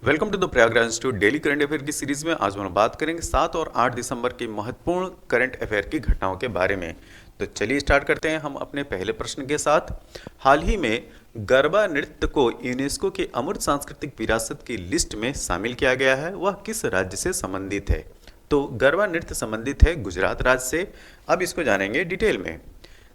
Welcome to the Prayagraj institute daily current affair की series में आज हम बात करेंगे 7 और 8 दिसंबर की महत्वपूर्ण करंट अफेयर की घटनाओं के बारे में। तो चलिए स्टार्ट करते हैं हम अपने पहले प्रश्न के साथ। हाल ही में गरबा नृत्य को यूनेस्को की अमूर्त सांस्कृतिक विरासत की लिस्ट में शामिल किया गया है। वह किस राज्य से संबंधित है? तो गरबा नृत्य संबंधित है गुजरात राज्य से। अब इसको जानेंगे डिटेल में।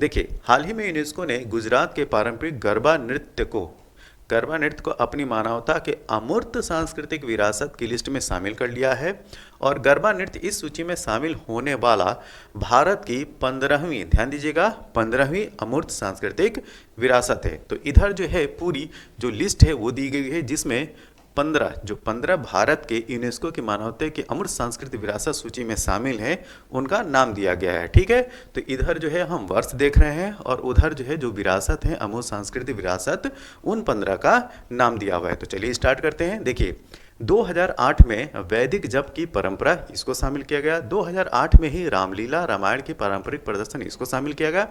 देखिए, हाल ही में यूनेस्को ने गुजरात के पारंपरिक गरबा नृत्य को अपनी मानवता के अमूर्त सांस्कृतिक विरासत की लिस्ट में शामिल कर लिया है। और गरबा नृत्य इस सूची में शामिल होने वाला भारत की 15वीं, ध्यान दीजिएगा, 15वीं अमूर्त सांस्कृतिक विरासत है। तो इधर जो है पूरी जो लिस्ट है वो दी गई है, जिसमें 15 भारत के यूनेस्को की मानवता की अमूर्त सांस्कृतिक विरासत सूची में शामिल हैं, उनका नाम दिया गया है। ठीक है, तो इधर जो है हम वर्ष देख रहे हैं और उधर जो है जो विरासत है, अमूर्त सांस्कृतिक विरासत, उन 15 का नाम दिया हुआ है। तो चलिए स्टार्ट करते हैं। देखिए, 2008 में वैदिक जप की परंपरा, इसको शामिल किया गया। 2008 में ही रामलीला रामायण की पारंपरिक प्रदर्शन, इसको शामिल किया गया।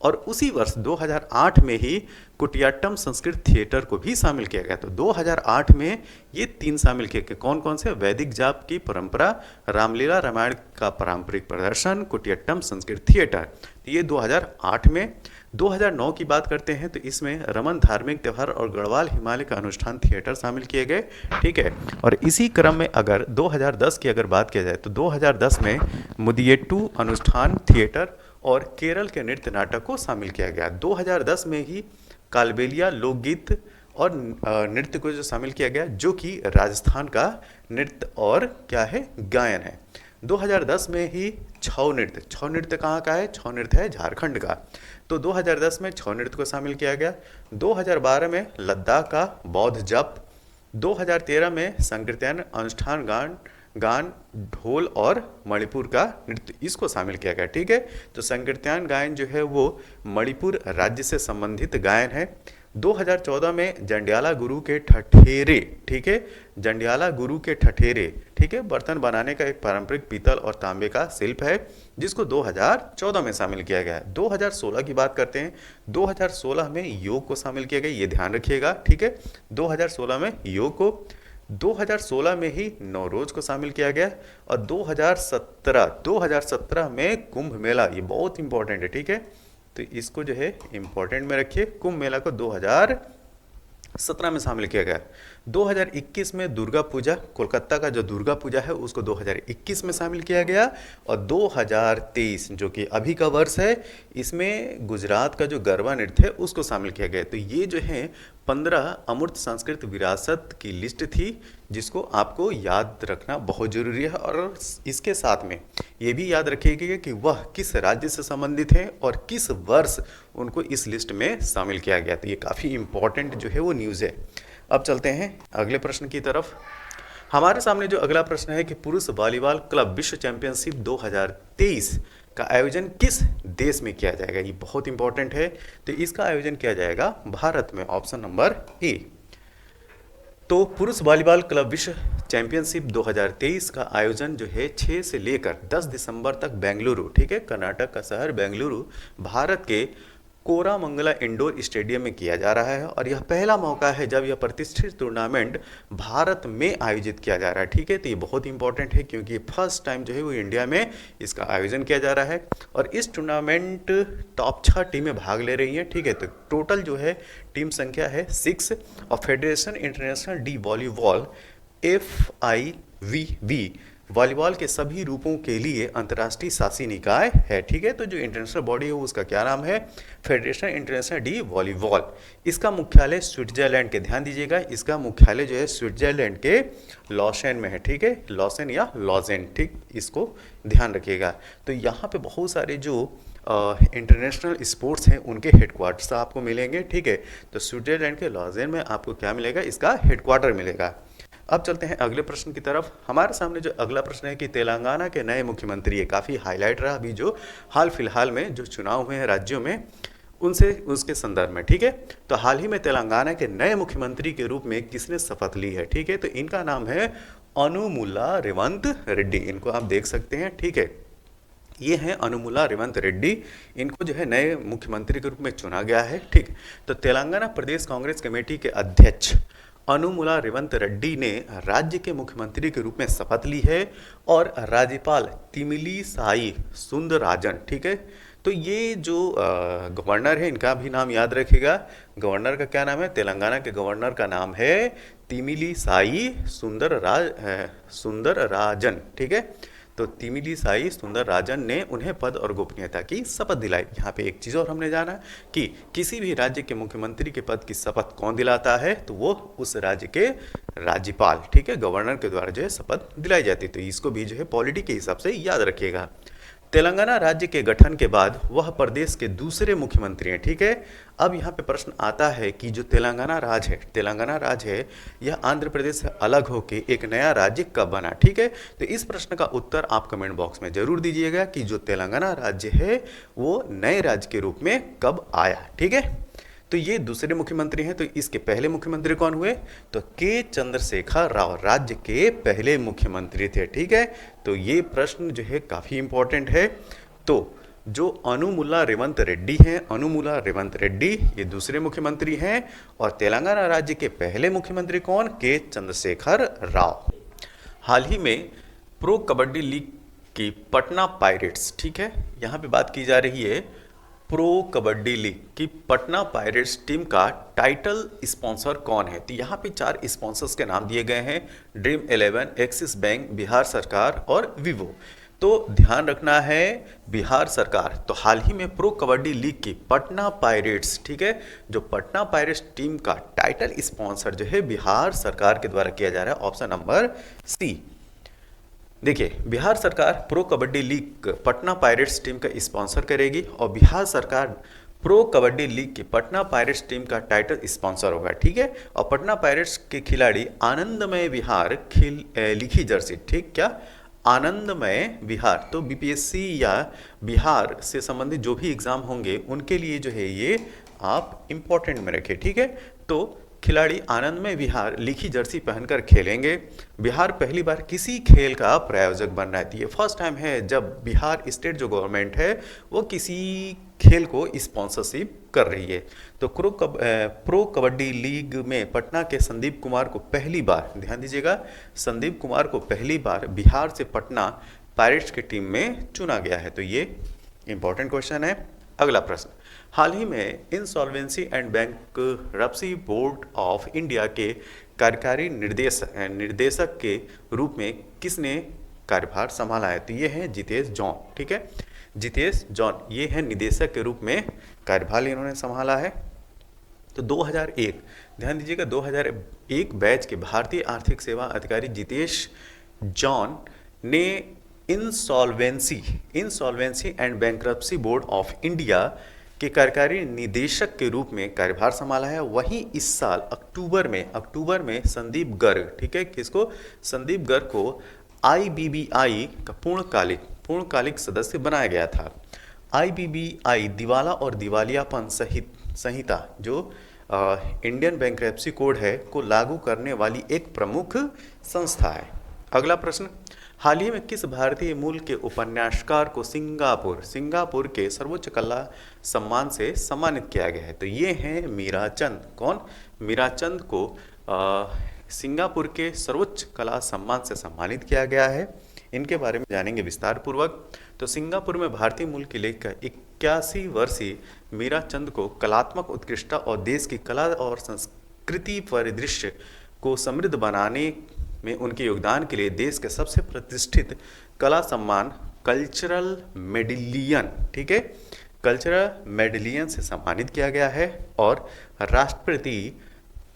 और उसी वर्ष 2008 में ही कुटियाट्टम संस्कृत थिएटर को भी शामिल किया गया। तो 2008 में ये 3 शामिल किए गए। कौन कौन से? वैदिक जाप की परंपरा, रामलीला रामायण का पारंपरिक प्रदर्शन, कुटियाट्टम संस्कृत थिएटर। तो ये 2008 में। 2009 की बात करते हैं तो इसमें रमन धार्मिक त्यौहार और गढ़वाल हिमालय का अनुष्ठान थिएटर शामिल किए गए। ठीक है, और इसी क्रम में अगर 2010 की अगर बात किया जाए तो 2010 में मुदियेट्टू अनुष्ठान थिएटर और केरल के नृत्य नाटक को शामिल किया गया। 2010 में ही कालबेलिया लोकगीत और नृत्य को जो शामिल किया गया, जो कि राजस्थान का नृत्य और क्या है, गायन है। 2010 में ही छऊ नृत्य कहाँ का है? छऊ नृत्य है झारखंड का। तो 2010 में छऊ नृत्य को शामिल किया गया। 2012 में लद्दाख का बौद्ध जप। 2013 में संकीर्तन अनुष्ठान गान ढोल और मणिपुर का नृत्य, इसको शामिल किया गया। ठीक है, तो संकीर्तन गायन जो है वो मणिपुर राज्य से संबंधित गायन है। 2014 में जंडियाला गुरु के ठठेरे, ठीक है, जंडियाला गुरु के ठठेरे, ठीक है, बर्तन बनाने का एक पारंपरिक पीतल और तांबे का शिल्प है, जिसको 2014 में शामिल किया गया है। 2016 की बात करते हैं। 2016 में योग को शामिल किया गया, ये ध्यान रखिएगा। ठीक है, 2016 में योग को। 2016 में ही नवरोज को शामिल किया गया। और 2017 में कुंभ मेला, ये बहुत इंपॉर्टेंट है। ठीक है, तो इसको जो है इंपॉर्टेंट में रखिए। कुंभ मेला को 2017 में शामिल किया गया। 2021 में दुर्गा पूजा, कोलकाता का जो दुर्गा पूजा है उसको 2021 में शामिल किया गया। और 2023 जो कि अभी का वर्ष है, इसमें गुजरात का जो गरबा नृत्य है उसको शामिल किया गया। तो ये जो है 15 अमूर्त सांस्कृतिक विरासत की लिस्ट थी, जिसको आपको याद रखना बहुत जरूरी है। और इसके साथ में ये भी याद रखिएगा कि वह किस राज्य से संबंधित है और किस वर्ष उनको इस लिस्ट में शामिल किया गया। तो ये काफ़ी इंपॉर्टेंट जो है वो न्यूज़ है। अब चलते हैं अगले प्रश्न की तरफ। हमारे सामने जो अगला प्रश्न है कि पुरुष वॉलीबॉल क्लब विश्व चैंपियनशिप 2023 का आयोजन किस देश में किया जाएगा? ये बहुत इंपॉर्टेंट है। तो इसका आयोजन किया जाएगा भारत में, ऑप्शन नंबर ए। तो पुरुष वॉलीबॉल क्लब विश्व चैंपियनशिप 2023 का आयोजन जो है 6 से लेकर 10 दिसंबर तक बेंगलुरु, ठीक है, कर्नाटक का शहर बेंगलुरु, भारत के कोरामंगला इंडोर स्टेडियम में किया जा रहा है। और यह पहला मौका है जब यह प्रतिष्ठित टूर्नामेंट भारत में आयोजित किया जा रहा है। ठीक है, तो ये बहुत इंपॉर्टेंट है क्योंकि फर्स्ट टाइम जो है वो इंडिया में इसका आयोजन किया जा रहा है। और इस टूर्नामेंट टॉप 6 टीमें भाग ले रही हैं। ठीक है, तो टोटल जो है टीम संख्या है 6। और federation international D volleyball FIVB volleyball के सभी रूपों के लिए अंतर्राष्ट्रीय शासी निकाय है। ठीक है, तो जो इंटरनेशनल बॉडी है उसका क्या नाम है? Federation international D volleyball. इसका मुख्यालय स्विट्जरलैंड के, ध्यान दीजिएगा, इसका मुख्यालय जो है स्विट्जरलैंड के लॉसेन में है। ठीक है, लॉसेन या लॉजेन, ठीक, इसको ध्यान रखिएगा। तो यहाँ पे बहुत सारे जो इंटरनेशनल स्पोर्ट्स हैं उनके हेडक्वार्टर्स आपको मिलेंगे। ठीक है, तो स्विट्जरलैंड के लॉजेन में आपको क्या मिलेगा? इसका हेडक्वार्टर मिलेगा। अब चलते हैं अगले प्रश्न की तरफ। हमारे सामने जो अगला प्रश्न है कि तेलंगाना के नए मुख्यमंत्री, ये काफ़ी हाईलाइट रहा अभी जो हाल फिलहाल में जो चुनाव हुए हैं राज्यों में, उनसे उसके संदर्भ में। ठीक है, तो हाल ही में तेलंगाना के नए मुख्यमंत्री के रूप में किसने शपथ ली है? ठीक है, तो इनका नाम है अनुमुला रेवंत रेड्डी, इनको आप देख सकते हैं। ठीक है, ये हैं अनुमुला रेवंत रेड्डी, इनको जो है नए मुख्यमंत्री के रूप में चुना गया है। ठीक, तो तेलंगाना प्रदेश कांग्रेस कमेटी के अध्यक्ष अनुमुला रेवंत रेड्डी ने राज्य के मुख्यमंत्री के रूप में शपथ ली है और राज्यपाल तिमिली साई सुंदरराजन, ठीक है। तो ये जो गवर्नर है इनका भी नाम याद रखिएगा। गवर्नर का क्या नाम है? तेलंगाना के गवर्नर का नाम है तिमिली साई सुंदरराजन, ठीक है। तो तिमिली साई सुंदरराजन ने उन्हें पद और गोपनीयता की शपथ दिलाई। यहाँ पे एक चीज़ और हमने जाना कि किसी भी राज्य के मुख्यमंत्री के पद की शपथ कौन दिलाता है, तो वो उस राज्य के राज्यपाल, ठीक है, गवर्नर के द्वारा जो है शपथ दिलाई जाती है। तो इसको भी जो है पॉलिटी के हिसाब से याद रखिएगा। तेलंगाना राज्य के गठन के बाद वह प्रदेश के दूसरे मुख्यमंत्री हैं, ठीक है। अब यहाँ पे प्रश्न आता है कि जो तेलंगाना राज्य है यह आंध्र प्रदेश से अलग होकर एक नया राज्य कब बना, ठीक है। तो इस प्रश्न का उत्तर आप कमेंट बॉक्स में जरूर दीजिएगा कि जो तेलंगाना राज्य है वो नए राज्य के रूप में कब आया, ठीक है। तो ये दूसरे मुख्यमंत्री हैं। तो इसके पहले मुख्यमंत्री कौन हुए? तो के चंद्रशेखर राव राज्य के पहले मुख्यमंत्री थे, ठीक है। तो ये प्रश्न जो है काफ़ी इंपॉर्टेंट है। तो जो अनुमुला रेवंत रेड्डी हैं, अनुमुला रेवंत रेड्डी ये दूसरे मुख्यमंत्री हैं और तेलंगाना राज्य के पहले मुख्यमंत्री कौन? के चंद्रशेखर राव। हाल ही में प्रो कबड्डी लीग की पटना पायरेट्स, ठीक है, यहाँ पे बात की जा रही है प्रो कबड्डी लीग की पटना पायरेट्स टीम का टाइटल स्पॉन्सर कौन है। तो यहाँ पे 4 स्पॉन्सर्स के नाम दिए गए हैं, ड्रीम 11, एक्सिस बैंक, बिहार सरकार और विवो। तो ध्यान रखना है बिहार सरकार। तो हाल ही में प्रो कबड्डी लीग की पटना पायरेट्स, ठीक है, जो पटना पायरेट्स टीम का टाइटल स्पॉन्सर जो है बिहार सरकार के द्वारा किया जा रहा है, ऑप्शन नंबर सी। देखिए, बिहार सरकार pro kabaddi league Patna pirates team का स्पॉन्सर करेगी और बिहार सरकार प्रो कबड्डी लीग की पटना पायरेट्स टीम का टाइटल स्पॉन्सर होगा, ठीक है। और पटना पायरेट्स के खिलाड़ी आनंदमय विहार लिखी जर्सी, ठीक, क्या आनंदमय विहार। तो बीपीएससी या बिहार से संबंधित जो भी एग्जाम होंगे उनके लिए जो है ये आप इंपॉर्टेंट में रखें, ठीक है। तो खिलाड़ी आनंदमय विहार लिखी जर्सी पहनकर खेलेंगे। बिहार पहली बार किसी खेल का प्रायोजक बन रहा है। ये फर्स्ट टाइम है जब बिहार स्टेट जो गवर्नमेंट है वो किसी खेल को स्पॉन्सरशिप कर रही है। तो प्रो कबड्डी लीग में पटना के संदीप कुमार को पहली बार, ध्यान दीजिएगा, संदीप कुमार को पहली बार बिहार से पटना पायरेट्स की टीम में चुना गया है। तो ये इंपॉर्टेंट क्वेश्चन है। अगला प्रश्न, हाल ही में insolvency and bankruptcy board of India के कार्यकारी निर्देशक के रूप में किसने कार्यभार संभाला है। तो ये है जितेश जॉन, ठीक है, जितेश जॉन ये है निदेशक के रूप में कार्यभार इन्होंने संभाला है। तो 2001, ध्यान दीजिएगा, 2001 बैच के भारतीय आर्थिक सेवा अधिकारी जितेश जॉन ने insolvency and bankruptcy board of India के कार्यकारी निदेशक के रूप में कार्यभार संभाला है। वहीं इस साल अक्टूबर में संदीप गर्ग, ठीक है, किसको? संदीप गर्ग को आईबीबीआई का पूर्णकालिक सदस्य बनाया गया था। आईबीबीआई दिवाला और दिवालियापन संहिता जो इंडियन बैंक्रप्सी कोड है को लागू करने वाली एक प्रमुख संस्था है। अगला प्रश्न, हाल ही में किस भारतीय मूल के उपन्यासकार को सिंगापुर के सर्वोच्च कला सम्मान से सम्मानित किया गया है। तो ये हैं मीराचंद। कौन? मीराचंद को सिंगापुर के सर्वोच्च कला सम्मान से सम्मानित किया गया है। इनके बारे में जानेंगे विस्तार पूर्वक। तो सिंगापुर में भारतीय मूल की लेखिका 81 वर्षीय मीराचंद को कलात्मक उत्कृष्टता और देश की कला और संस्कृति परिदृश्य को समृद्ध बनाने में उनके योगदान के लिए देश के सबसे प्रतिष्ठित कला सम्मान कल्चरल मेडलियन, ठीक है, कल्चरल मेडलियन से सम्मानित किया गया है। और राष्ट्रपति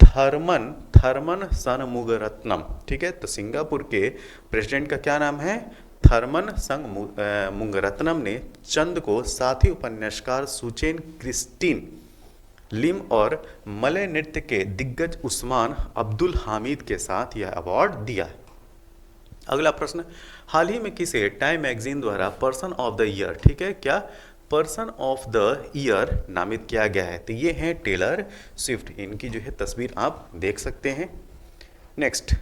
थर्मन सनमुगरत्नम, ठीक है, तो सिंगापुर के प्रेसिडेंट का क्या नाम है? थर्मन संगमुगरत्नम ने चंद को साथी उपन्यासकार सुचेन क्रिस्टीन लिम और मलय नृत्य के दिग्गज उस्मान अब्दुल हामिद के साथ यह अवार्ड दिया। अगला प्रश्न, हाल ही में किसे टाइम मैगजीन द्वारा पर्सन ऑफ द ईयर, ठीक है, क्या पर्सन ऑफ द ईयर नामित किया गया है। तो ये हैं टेलर स्विफ्ट। इनकी जो है तस्वीर आप देख सकते हैं। नेक्स्ट,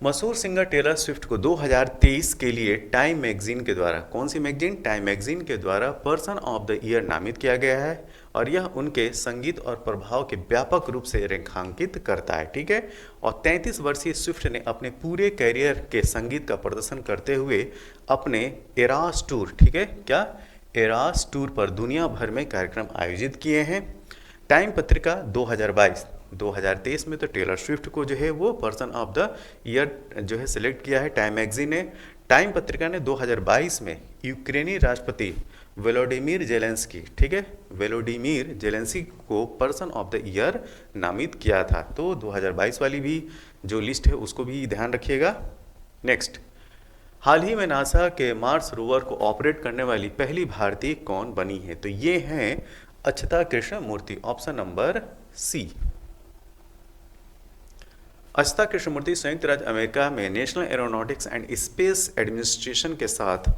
मशहूर सिंगर टेलर स्विफ्ट को 2023 के लिए टाइम मैगजीन के द्वारा, कौन सी मैगजीन, टाइम मैगजीन के द्वारा पर्सन ऑफ द ईयर नामित किया गया है और यह उनके संगीत और प्रभाव के व्यापक रूप से रेखांकित करता है। ठीक है, और 33 वर्षीय स्विफ्ट ने अपने पूरे कैरियर के संगीत का प्रदर्शन करते हुए अपने एरास टूर, ठीक है, क्या एरास टूर पर दुनिया भर में कार्यक्रम आयोजित किए हैं। टाइम पत्रिका 2023 में तो टेलर स्विफ्ट को जो है वो पर्सन ऑफ द ईयर जो है सिलेक्ट किया है टाइम मैगजीन ने। टाइम पत्रिका ने 2022 में यूक्रेनी राष्ट्रपति वोलोडिमिर जेलेंस्की, ठीक है, वोलोडिमिर जेलेंस्की को पर्सन ऑफ द ईयर नामित किया था। तो 2022 वाली भी जो लिस्ट है उसको भी ध्यान रखिएगा। नेक्स्ट, हाल ही में नासा के मार्स रोवर को ऑपरेट करने वाली पहली भारतीय कौन बनी है? तो ये हैं अक्षता कृष्णमूर्ति, ऑप्शन नंबर सी। अक्षता कृष्णमूर्ति संयुक्त राज्य अमेरिका में national aeronautics and space administration के साथ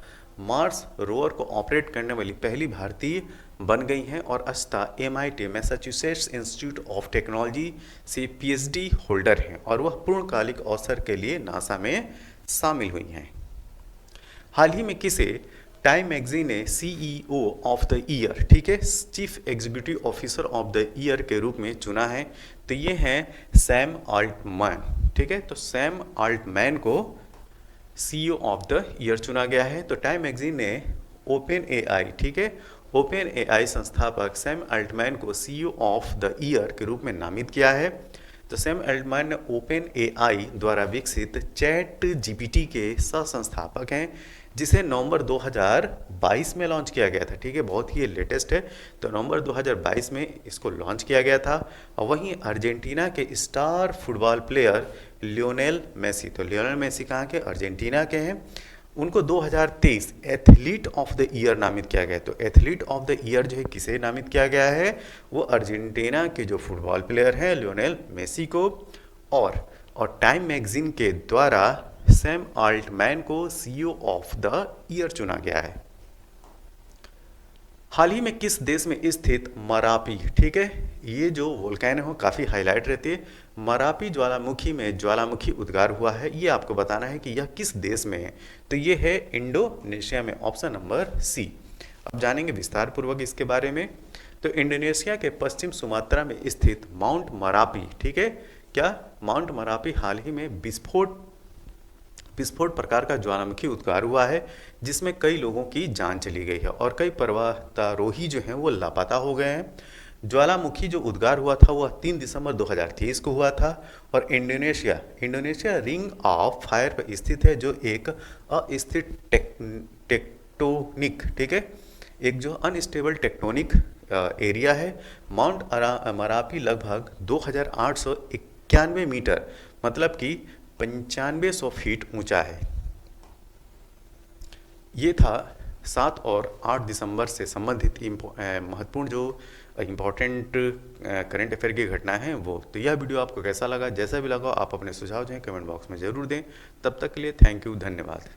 मार्स रोवर को ऑपरेट करने वाली पहली भारतीय बन गई हैं और अक्षता MIT Massachusetts institute of technology से PhD होल्डर हैं और वह पूर्णकालिक अवसर के लिए नासा में शामिल हुई हैं। हाल ही में किसे टाइम मैगजीन ने CEO ऑफ द ईयर, ठीक है, chief executive officer of the year के रूप में चुना है? तो ये हैं सैम ऑल्टमैन, ठीक है, तो सैम ऑल्टमैन को CEO ऑफ द ईयर चुना गया है। तो टाइम मैगजीन ने OpenAI, ठीक है, OpenAI संस्थापक सैम ऑल्टमैन को CEO ऑफ द ईयर के रूप में नामित किया है। तो सैम ऑल्टमैन ने OpenAI द्वारा विकसित ChatGPT के सह संस्थापक हैं जिसे नवंबर 2022 में लॉन्च किया गया था। ठीक है, बहुत ही लेटेस्ट है। तो नवंबर 2022 में इसको लॉन्च किया गया था। और वहीं अर्जेंटीना के star football player Lionel Messi, तो लियोनेल मेसी कहाँ के, अर्जेंटीना के हैं, उनको 2023 एथलीट ऑफ द ईयर नामित किया गया। तो एथलीट ऑफ द ईयर जो है किसे नामित किया गया है? वो अर्जेंटीना के जो फुटबॉल प्लेयर हैं लियोनेल मेसी को। और टाइम मैगजीन के द्वारा सैम ऑल्टमैन को CEO ऑफ द ईयर चुना गया है। हाल ही में किस देश में स्थित मरापी, ठीक है, ये जो वोल्केनो हो काफ़ी हाईलाइट रहती है, मरापी ज्वालामुखी में ज्वालामुखी उद्गार हुआ है, ये आपको बताना है कि यह किस देश में है। तो ये है इंडोनेशिया में, ऑप्शन नंबर सी। अब जानेंगे विस्तार पूर्वक इसके बारे में। तो इंडोनेशिया के पश्चिम सुमात्रा में स्थित माउंट मरापी, ठीक है, क्या माउंट मरापी हाल ही में विस्फोट प्रकार का ज्वालामुखी उद्गार हुआ है जिसमें कई लोगों की जान चली गई है और कई पर्वतारोही जो हैं वो लापता हो गए हैं। ज्वालामुखी जो उद्गार हुआ था वह 3 दिसंबर 2023 को हुआ था और इंडोनेशिया रिंग ऑफ फायर पर स्थित है जो एक अस्थिर टेक्टोनिक, ठीक है, एक जो अनस्टेबल टेक्टोनिक एरिया है। माउंट मरापी लगभग 2891 मीटर, मतलब कि 9500 फीट ऊंचा है। ये था 7 और 8 दिसंबर से संबंधित महत्वपूर्ण जो इम्पोर्टेंट करंट अफेयर की घटना है वो। तो यह वीडियो आपको कैसा लगा? जैसा भी लगा आप अपने सुझाव जो हैं कमेंट बॉक्स में ज़रूर दें। तब तक के लिए थैंक यू, धन्यवाद।